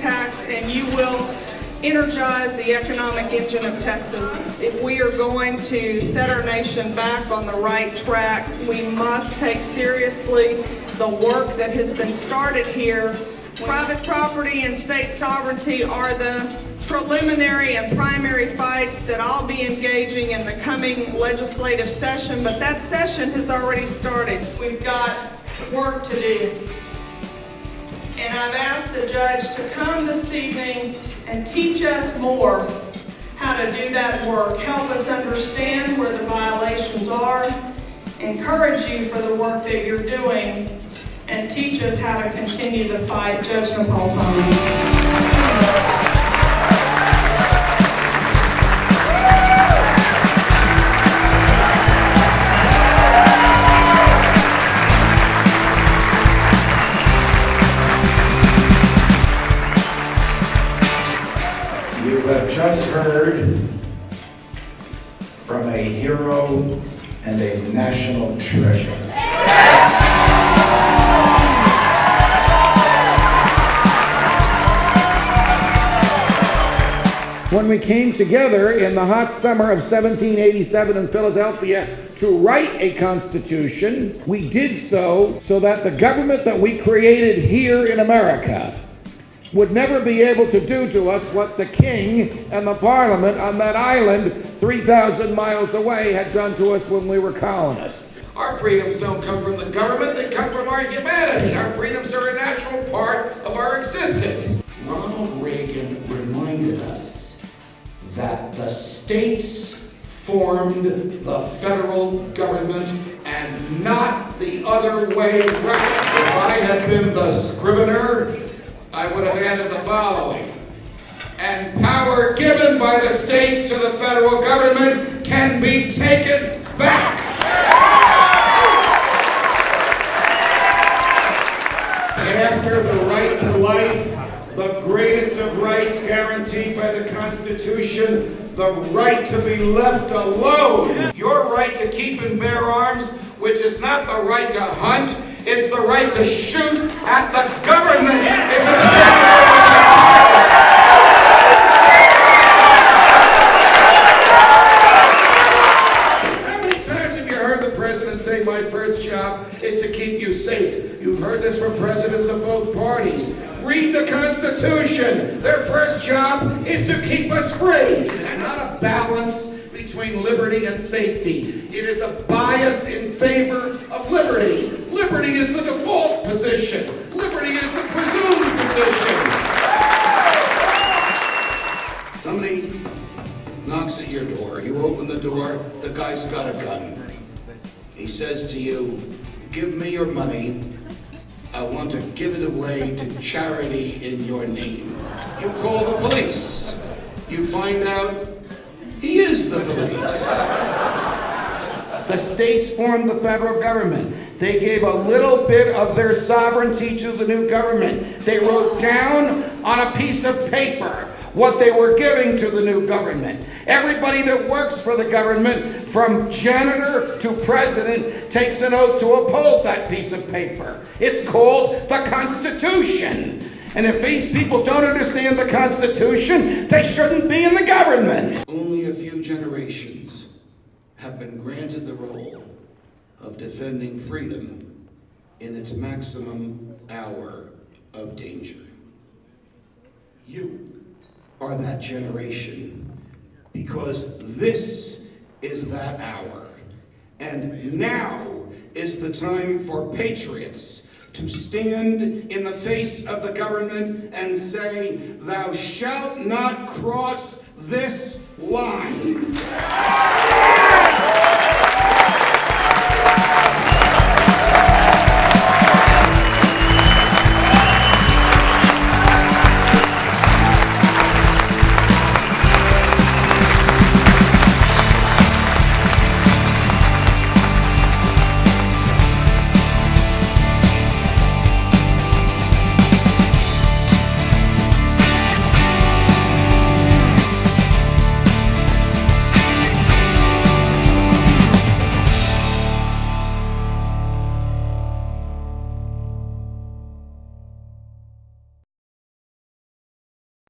tax, and you will energize the economic engine of Texas. If we are going to set our nation back on the right track, we must take seriously the work that has been started here. Private property and state sovereignty are the preliminary and primary fights that I'll be engaging in the coming legislative session, but that session has already started. We've got work to do. And I've asked the judge to come this evening and teach us more how to do that work, help us understand where the violations are, encourage you for the work that you're doing, and teach us how to continue the fight. Judge Napolitano. You have just heard from a hero and a national treasure. When we came together in the hot summer of 1787 in Philadelphia to write a constitution, we did so that the government that we created here in America would never be able to do to us what the king and the parliament on that island 3,000 miles away had done to us when we were colonists. Our freedoms don't come from the government, they come from our humanity. Our freedoms are a natural part of our existence. Ronald Reagan reminded us that the states formed the federal government and not the other way around. If I had been the scrivener, I would have added the following. And power given by the states to the federal government can be taken back. After the right to life, the greatest of rights guaranteed by the Constitution, the right to be left alone. Your right to keep and bear arms, which is not the right to hunt, it's the right to shoot at the government if it's taken away. How many times have you heard the president say, my first job is to keep you safe? You've heard this from presidents of both parties. Read the Constitution. Their first job is to keep us free. It's not a balance between liberty and safety. It is a bias in favor of liberty. Liberty is the default position. Liberty is the presumed position. Somebody knocks at your door. You open the door. The guy's got a gun. He says to you, give me your money. I want to give it away to charity in your name. You call the police. You find out he is the police. The states formed the federal government. They gave a little bit of their sovereignty to the new government. They wrote down on a piece of paper what they were giving to the new government. Everybody that works for the government, from janitor to president, takes an oath to uphold that piece of paper. It's called the Constitution. And if these people don't understand the Constitution, they shouldn't be in the government. Only a few generations have been granted the role of defending freedom in its maximum hour of danger. You are that generation, because this is that hour. And now is the time for patriots to stand in the face of the government and say, thou shalt not cross this line.